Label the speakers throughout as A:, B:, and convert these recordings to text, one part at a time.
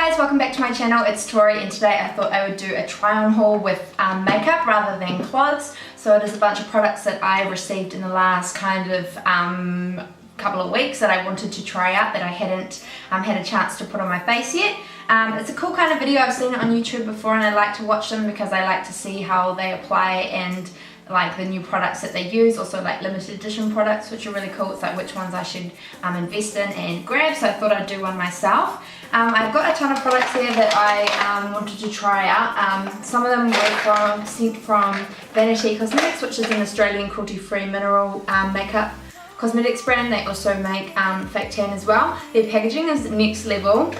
A: guys, welcome back to my channel. It's Tori, and today I thought I would do a try on haul with makeup rather than clothes. So it is a bunch of products that I received in the last kind of couple of weeks that I wanted to try out that I hadn't had a chance to put on my face yet. It's a cool kind of video. I've seen it on YouTube before and I like to watch them because I like to see how they apply and like the new products that they use, also like limited edition products which are really cool. It's like which ones I should invest in and grab, so I thought I'd do one myself. I've got a ton of products here that I wanted to try out. Some of them were sent from Vani-T Cosmetics, which is an Australian cruelty-free mineral makeup cosmetics brand. They also make fake tan as well. Their packaging is next level.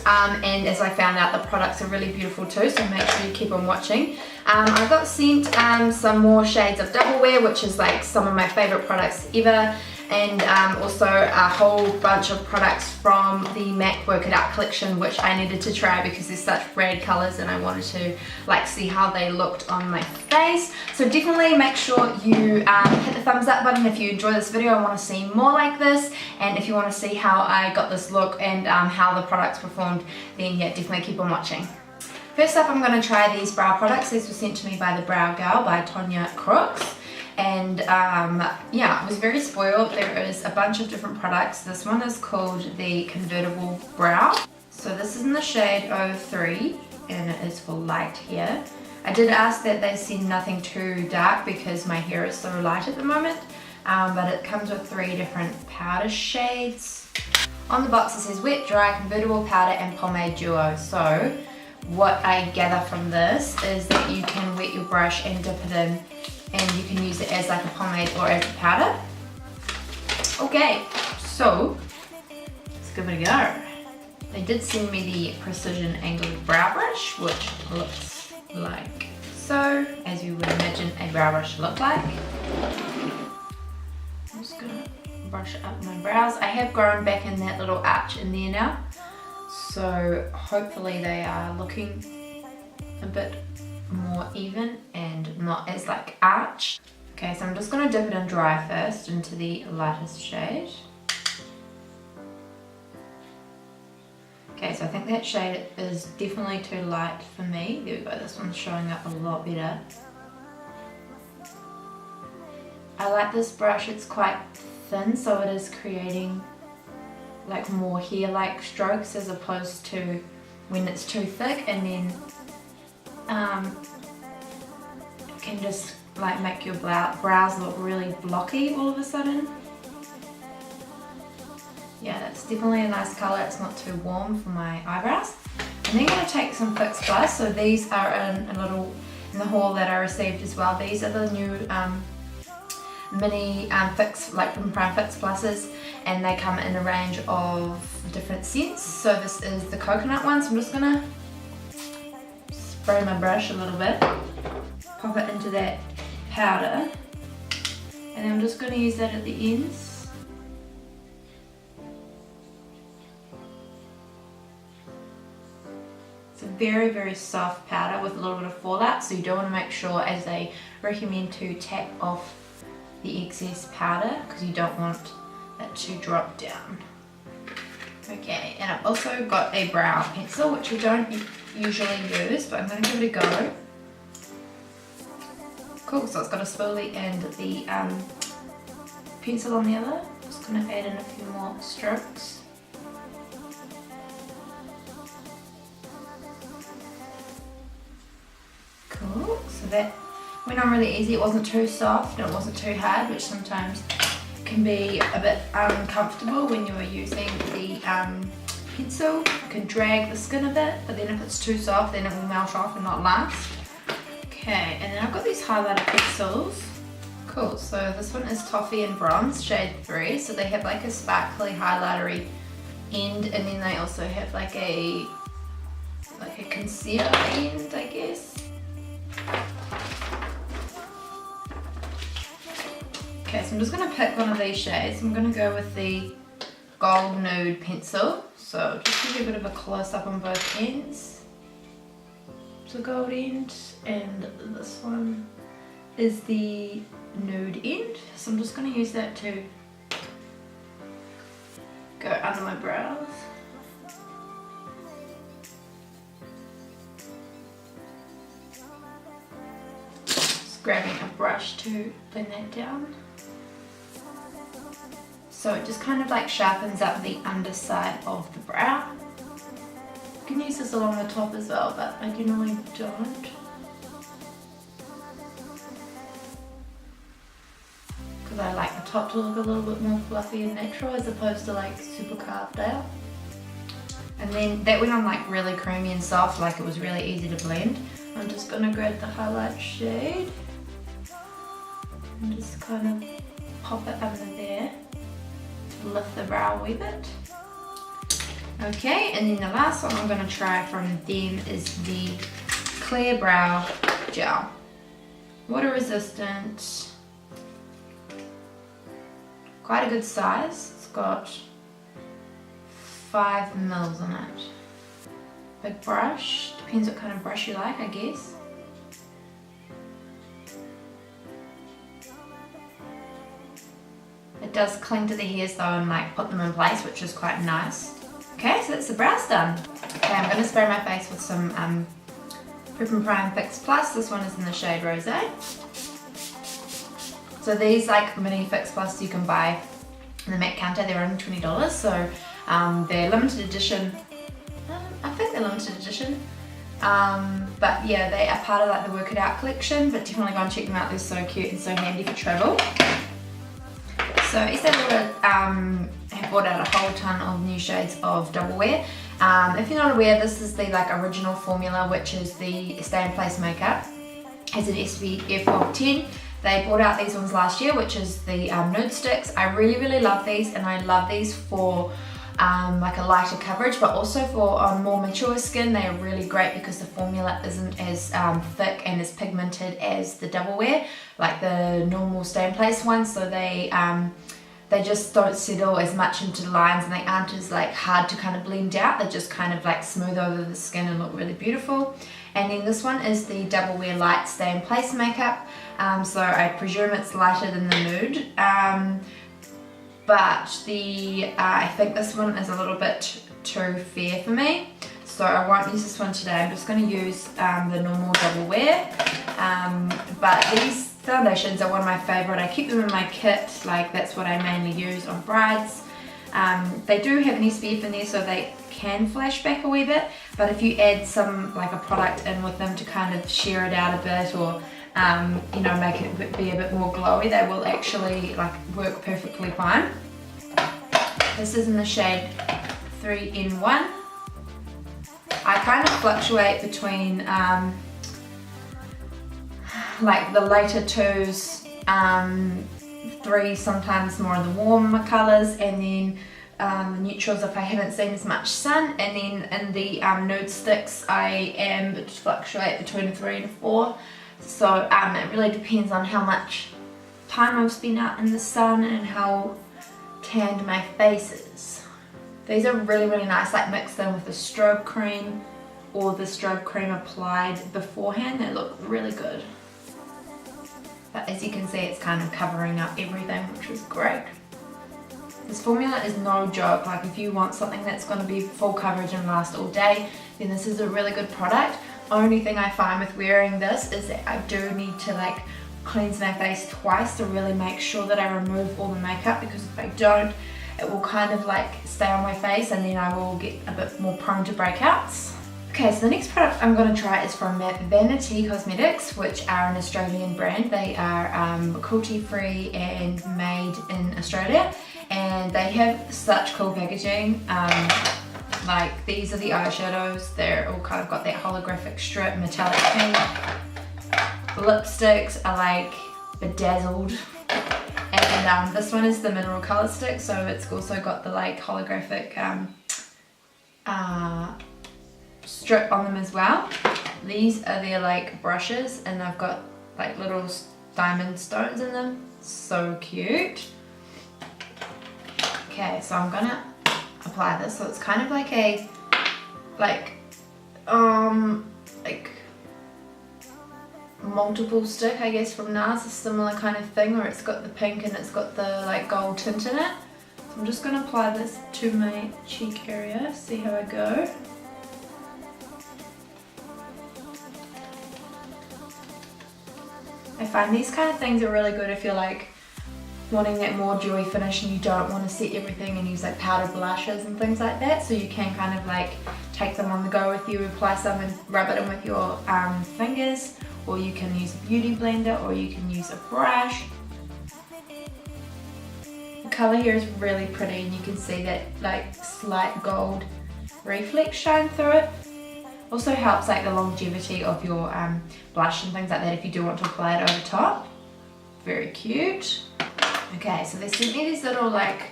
A: And as I found out, the products are really beautiful too, so make sure you keep on watching. I got sent some more shades of Double Wear, which is like some of my favourite products ever, and also a whole bunch of products from the MAC Work It Out collection, which I needed to try because they're such rad colours and I wanted to like see how they looked on my face. So definitely make sure you hit the thumbs up button if you enjoy this video and want to see more like this, and if you want to see how I got this look and how the products performed, then yeah, definitely keep on watching. First up, I'm going to try these brow products. These were sent to me by the Brow Girl by Tonya Crooks. And yeah, I was very spoiled. There is a bunch of different products. This one is called the Convertible Brow. So this is in the shade 03 and it is for light hair. I did ask that they send nothing too dark because my hair is so light at the moment. But it comes with 3 different powder shades. On the box it says wet, dry, convertible powder and pomade duo. So what I gather from this is that you can wet your brush and dip it in, and you can use it as like a pomade or as a powder. Okay, so let's give it a go. They did send me the precision angled brow brush, which looks like so, as you would imagine a brow brush should look like. I'm just gonna brush up my brows. I have grown back in that little arch in there now, so hopefully they are looking a bit more even and not as like arched. Okay, so I'm just going to dip it in dry first into the lightest shade. Okay, so I think that shade is definitely too light for me. There we go, this one's showing up a lot better. I like this brush, it's quite thin, so it is creating like more hair-like strokes as opposed to when it's too thick, and then it can just like make your brows look really blocky all of a sudden. Yeah, that's definitely a nice colour. It's not too warm for my eyebrows. And then I'm going to take some Fix Plus. So these are in the haul that I received as well. These are the new mini Prime Fix Pluses, and they come in a range of different scents. So this is the coconut one, so I'm just gonna spray my brush a little bit, pop it into that powder, and then I'm just gonna use that at the ends. It's a very, very soft powder with a little bit of fallout, so you do want to make sure, as they recommend, to tap off the excess powder because you don't want that to drop down. Okay, and I've also got a brow pencil, which we don't usually use, but I'm going to give it a go. Cool, so it's got a spoolie and the pencil on the other. Just going to add in a few more strokes. Cool, so that went on really easy. It wasn't too soft and it wasn't too hard, which sometimes can be a bit uncomfortable when you're using the pencil. You can drag the skin a bit, but then if it's too soft then it will melt off and not last. Okay, and then I've got these highlighter pencils. Cool, so this one is Toffee and Bronze, shade 3. So they have like a sparkly highlightery end, and then they also have like a concealer end, I guess. Okay, so I'm just going to pick one of these shades. I'm going to go with the Gold Nude pencil. So just give you a bit of a close up on both ends. So gold end, and this one is the nude end. So I'm just going to use that to go under my brows. grabbing a brush to blend that down. So it just kind of like sharpens up the underside of the brow. You can use this along the top as well, but I generally don't. Because I like the top to look a little bit more fluffy and natural as opposed to like super carved out. And then that went on like really creamy and soft, like it was really easy to blend. I'm just going to grab the highlight shade and just kind of pop it under there to lift the brow a wee bit. Okay, and then the last one I'm going to try from them is the Clear Brow Gel. Water resistant, quite a good size. It's got 5 mils in it. Big brush, depends what kind of brush you like, I guess. It does cling to the hairs though and like put them in place, which is quite nice. Okay, so that's the brows done. Okay, I'm going to spray my face with some Prep and Prime Fix Plus. This one is in the shade Rosé. So these like mini Fix Plus you can buy in the MAC counter, they're only $20, so they're limited edition. I think they're limited edition. But yeah, they are part of like the Work It Out collection, but definitely go and check them out, they're so cute and so handy for travel. So Estee Lauder have brought out a whole ton of new shades of Double Wear. If you're not aware, this is the like original formula, which is the Stay in Place makeup. Has an SPF of 10. They brought out these ones last year, which is the nude sticks. I really love these, and I love these for like a lighter coverage, but also for more mature skin. They are really great because the formula isn't as thick and as pigmented as the Double Wear, like the normal Stay in Place ones. So they just don't settle as much into lines, and they aren't as like hard to kind of blend out. They just kind of like smooth over the skin and look really beautiful. And then this one is the Double Wear Light Stay in Place makeup. So I presume it's lighter than the nude. But I think this one is a little bit too fair for me, so I won't use this one today. I'm just going to use the normal Double Wear. But these foundations are one of my favourite. I keep them in my kit, like that's what I mainly use on brides. They do have an SPF in there, so they can flash back a wee bit, but if you add some like a product in with them to kind of sheer it out a bit, or you know, make it be a bit more glowy, they will actually like work perfectly fine. This is in the shade 3N1. I kind of fluctuate between like the later 2s, 3 sometimes more of the warmer colours, and then the neutrals if I haven't seen as much sun, and then in the nude sticks I fluctuate between 3 and 4. So it really depends on how much time I've spent out in the sun and how tanned my face is. These are really nice, like mixed in with the strobe cream or the strobe cream applied beforehand. They look really good. But as you can see, it's kind of covering up everything, which is great. This formula is no joke. Like if you want something that's going to be full coverage and last all day, then this is a really good product. Only thing I find with wearing this is that I do need to like cleanse my face twice to really make sure that I remove all the makeup, because if I don't, it will kind of like stay on my face and then I will get a bit more prone to breakouts. Okay, so the next product I'm going to try is from Vani-T Cosmetics, which are an Australian brand. They are cruelty free and made in Australia, and they have such cool packaging. Like these are the eyeshadows. They're all kind of got that holographic strip, metallic pink. Lipsticks are like bedazzled, and this one is the mineral color stick, so it's also got the like holographic strip on them as well. These are their like brushes, and they've got like little diamond stones in them. So cute. Okay, so I'm gonna apply this. So it's kind of like a like multiple stick, I guess, from Nunns, a similar kind of thing, where it's got the pink and it's got the like gold tint in it. So I'm just going to apply this to my cheek area, see how I go. I find these kind of things are really good if you're like wanting that more dewy finish and you don't want to set everything and use like powder blushes and things like that. So you can kind of like take them on the go with you, apply some and rub it in with your fingers, or you can use a beauty blender, or you can use a brush. The colour here is really pretty and you can see that like slight gold reflex shine through it. Also helps like the longevity of your blush and things like that if you do want to apply it over top. Very cute. Okay, so they sent me these little like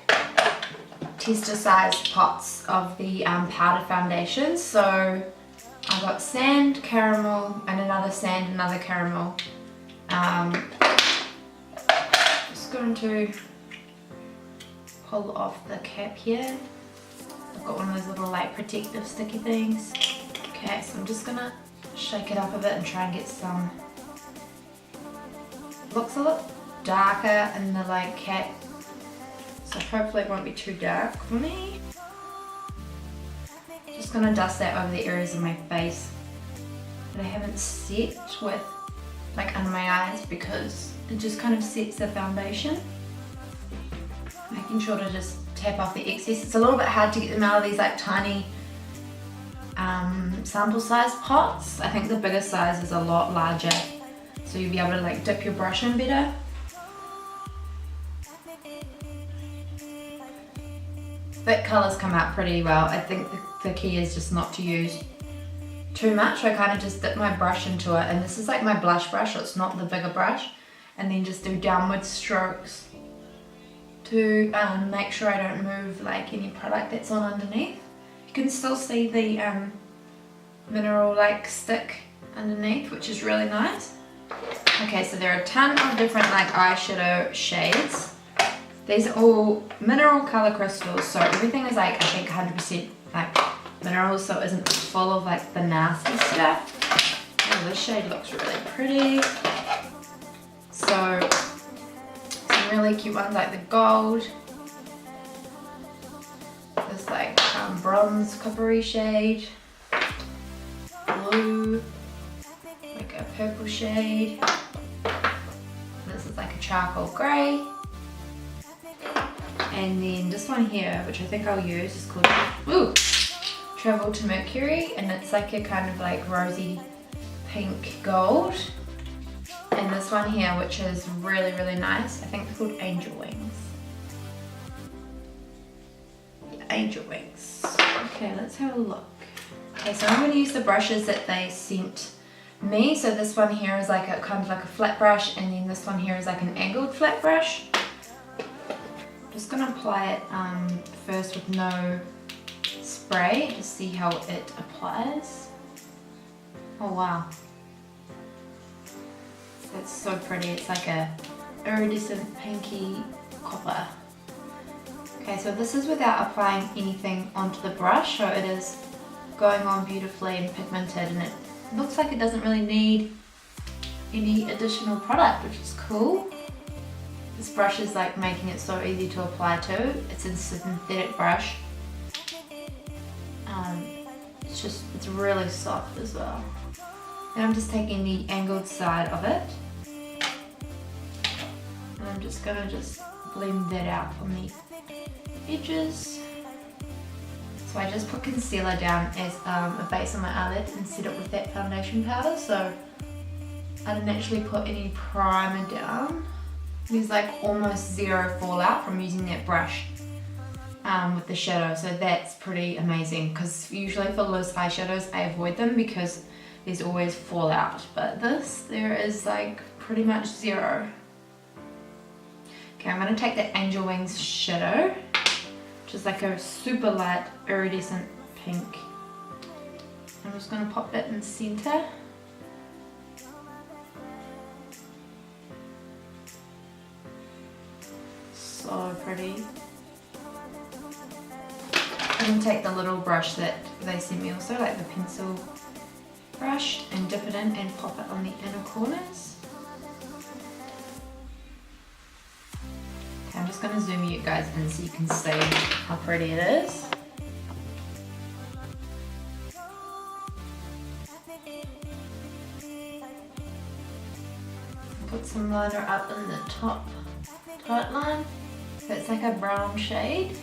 A: tester sized pots of the powder foundation. So I got sand, caramel, and another sand, another caramel. Just going to pull off the cap here. I've got one of those little like protective sticky things. Okay, so I'm just gonna shake it up a bit and try and get some. Looks a lot darker in the like cap, so hopefully it won't be too dark for me. Just gonna dust that over the areas of my face that I haven't set with like under my eyes, because it just kind of sets the foundation. Making sure to just tap off the excess. It's a little bit hard to get them out of these like tiny sample size pots. I think the bigger size is a lot larger, so you'll be able to like dip your brush in better. Thick colours come out pretty well. I think the key is just not to use too much. I kind of just dip my brush into it, and this is like my blush brush, so it's not the bigger brush, and then just do downward strokes to make sure I don't move like any product that's on underneath. You can still see the mineral like stick underneath, which is really nice. Okay, so there are a ton of different like eyeshadow shades. These are all mineral color crystals, so everything is like I think 100% like minerals, so it isn't full of like the nasty stuff. Oh, this shade looks really pretty. So some really cute ones like the gold. This like bronze coppery shade. Blue. Like a purple shade. This is like a charcoal grey. And then this one here, which I think I'll use, is called Travel to Mercury, and it's like a kind of like rosy pink gold. And this one here, which is really, really nice, I think it's called Angel Wings. Yeah, Angel Wings. Okay, let's have a look. Okay, so I'm going to use the brushes that they sent me. So this one here is like a kind of like a flat brush, and then this one here is like an angled flat brush. I'm just going to apply it first with no spray to see how it applies. Oh wow, that's so pretty. It's like a iridescent pinky copper. Okay, so this is without applying anything onto the brush, so it is going on beautifully and pigmented, and it looks like it doesn't really need any additional product, which is cool. This brush is like making it so easy to apply to. It's a synthetic brush. It's really soft as well. And I'm just taking the angled side of it, and I'm just gonna blend that out on the edges. So I just put concealer down as a base on my eyelids and set it with that foundation powder, so I didn't actually put any primer down. There's like almost zero fallout from using that brush with the shadow, so that's pretty amazing, because usually for loose eyeshadows I avoid them because there's always fallout, but this, there is like pretty much zero. Okay, I'm going to take the Angel Wings shadow, which is like a super light iridescent pink. I'm just going to pop that in the center. So pretty. I'm going to take the little brush that they sent me also, like the pencil brush, and dip it in and pop it on the inner corners. Okay, I'm just going to zoom you guys in so you can see how pretty it is. put some liner up in the top tight line. So it's like a brown shade.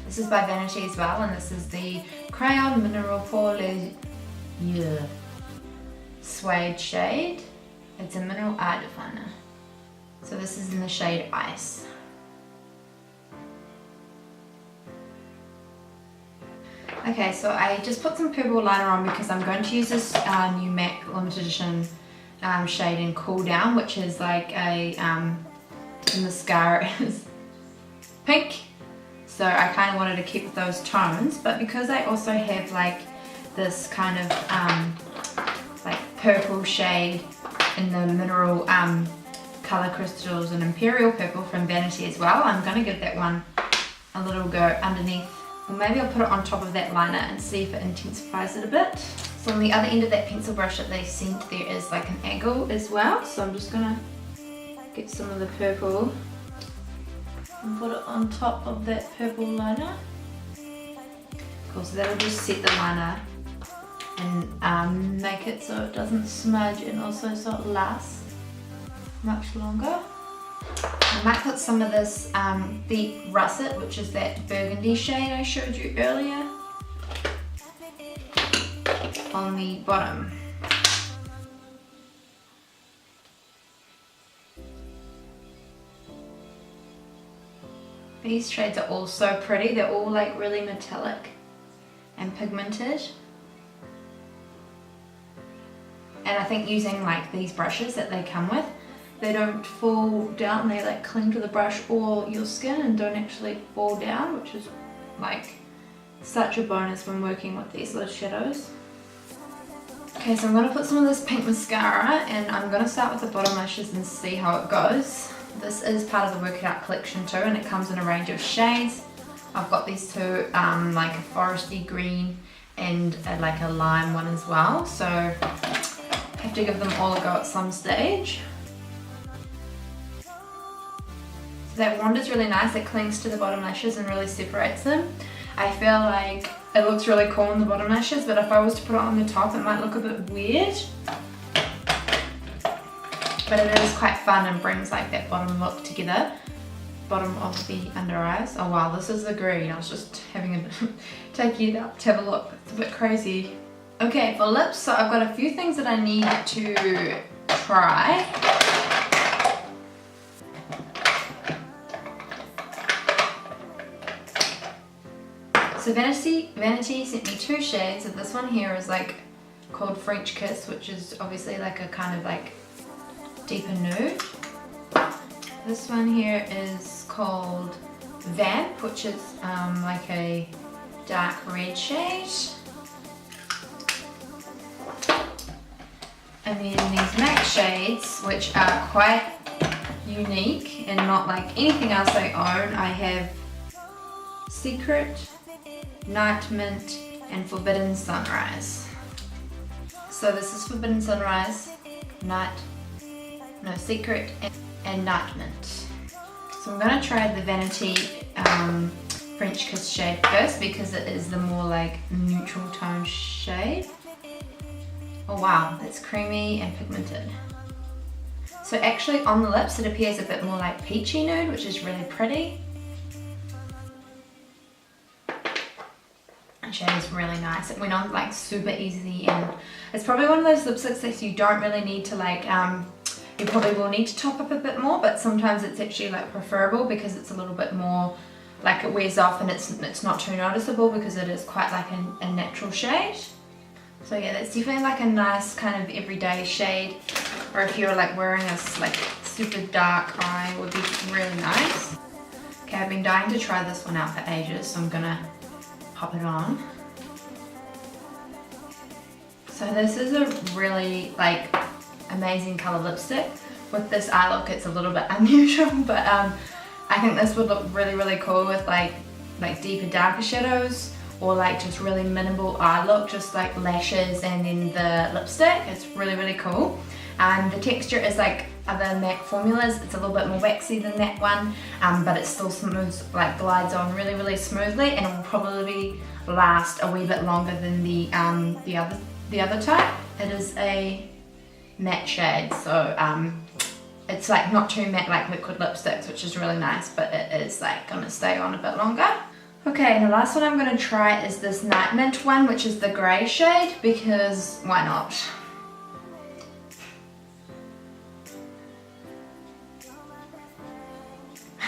A: This is by Vani-T as well, and this is the Crayon Mineral pour les Yeux Suede shade. It's a mineral eye definer. So this is in the shade Ice. Okay, so I just put some purple liner on because I'm going to use this new MAC limited edition shade in Cool Down, which is like a, the mascara is pink. So I kind of wanted to keep those tones, but because I also have like this kind of like purple shade in the mineral color crystals and Imperial Purple from Vani-T as well, I'm going to give that one a little go underneath. Or maybe I'll put it on top of that liner and see if it intensifies it a bit. So on the other end of that pencil brush that they sent, there is like an angle as well. So I'm just gonna get some of the purple and put it on top of that purple liner. Cool, so that'll just set the liner and make it so it doesn't smudge, and also so it lasts much longer. I might put some of this deep russet, which is that burgundy shade I showed you earlier, on the bottom. These shades are all so pretty. They're all like really metallic and pigmented. And I think using like these brushes that they come with, they don't fall down, they like cling to the brush or your skin and don't actually fall down, which is like such a bonus when working with these little shadows. Okay, so I'm going to put some of this pink mascara, and I'm going to start with the bottom lashes and see how it goes. This is part of the Work It Out collection too, and it comes in a range of shades. I've got these two, like a foresty green and like a lime one as well, so I have to give them all a go at some stage. That wand is really nice, it clings to the bottom lashes and really separates them. I feel like it looks really cool on the bottom lashes, but if I was to put it on the top it might look a bit weird. But it is quite fun and brings like that bottom look together. Bottom of the under eyes. Oh wow, this is the green. I was just having a bit, taking it up to have a look. It's a bit crazy. Okay, for lips, so I've got a few things that I need to try. So Vani-T sent me two shades. So this one here is like called French Kiss, which is obviously like a kind of like deeper nude. This one here is called Vamp, which is like a dark red shade. And then these MAC shades, which are quite unique and not like anything else I own. I have Secret, Night Mint, and Forbidden Sunrise. So this is Forbidden Sunrise, Secret, and Night Mint. So I'm going to try the Vani-T French Kiss shade first because it is the more like neutral tone shade. Oh wow, it's creamy and pigmented. So actually on the lips it appears a bit more like peachy nude, which is really pretty. The shade is really nice. It went on like super easy, and it's probably one of those lipsticks that you don't really need to like, you probably will need to top up a bit more, but sometimes it's actually like preferable because it's a little bit more like it wears off and it's not too noticeable because it is quite like a natural shade. So yeah, that's definitely like a nice kind of everyday shade, or if you're like wearing a like super dark eye, would be really nice. Okay, I've been dying to try this one out for ages, so I'm gonna pop it on. So this is a really like amazing color lipstick. With this eye look it's a little bit unusual, but I think this would look really really cool with like deeper darker shadows, or like just really minimal eye look, just like lashes and then the lipstick. It's really really cool. The texture is like other MAC formulas, it's a little bit more waxy than that one, but it still smooth, like glides on really really smoothly, and it will probably last a wee bit longer than the other type. It is a matte shade, so it's like not too matte like liquid lipsticks, which is really nice, but it is like gonna stay on a bit longer. Okay, and the last one I'm gonna try is this Night Mint one, which is the grey shade, because why not?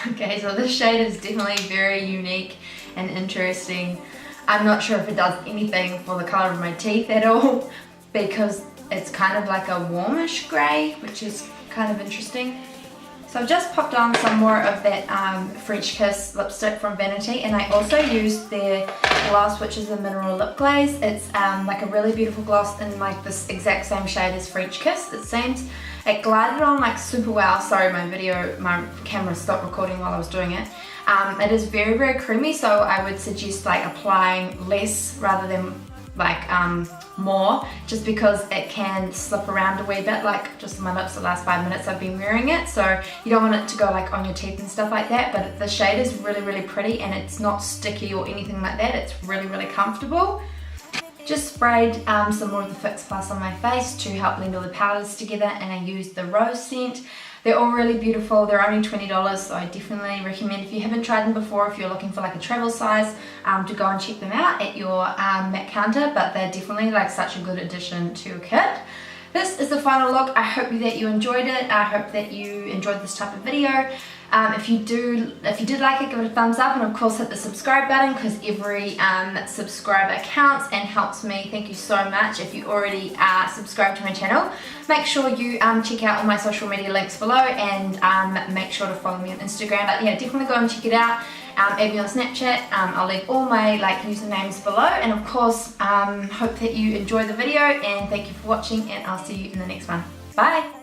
A: Okay, so this shade is definitely very unique and interesting. I'm not sure if it does anything for the colour of my teeth at all, because it's kind of like a warmish grey, which is kind of interesting. So I've just popped on some more of that French Kiss lipstick from Vani-T, and I also used their gloss, which is a mineral lip glaze. It's like a really beautiful gloss in like this exact same shade as French Kiss, it seems. It glided on like super well. Sorry, my camera stopped recording while I was doing it. It is very, very creamy, so I would suggest like applying less rather than like more, just because it can slip around a wee bit, like just on my lips the last 5 minutes I've been wearing it, so you don't want it to go like on your teeth and stuff like that. But the shade is really, really pretty, and it's not sticky or anything like that. It's really, really comfortable. Just sprayed some more of the Fix Plus on my face to help blend all the powders together, and I used the rose scent. They're all really beautiful. They're only $20, so I definitely recommend, if you haven't tried them before, if you're looking for like a travel size, to go and check them out at your MAC counter, but they're definitely like such a good addition to your kit. This is the final look. I hope that you enjoyed it. I hope that you enjoyed this type of video. If you did like it, give it a thumbs up, and of course hit the subscribe button, because every subscriber counts and helps me. Thank you so much. If you already are subscribed to my channel, make sure you check out all my social media links below, and make sure to follow me on Instagram. But yeah, definitely go and check it out. Add me on Snapchat. I'll leave all my usernames below, and of course hope that you enjoy the video, and thank you for watching, and I'll see you in the next one. Bye.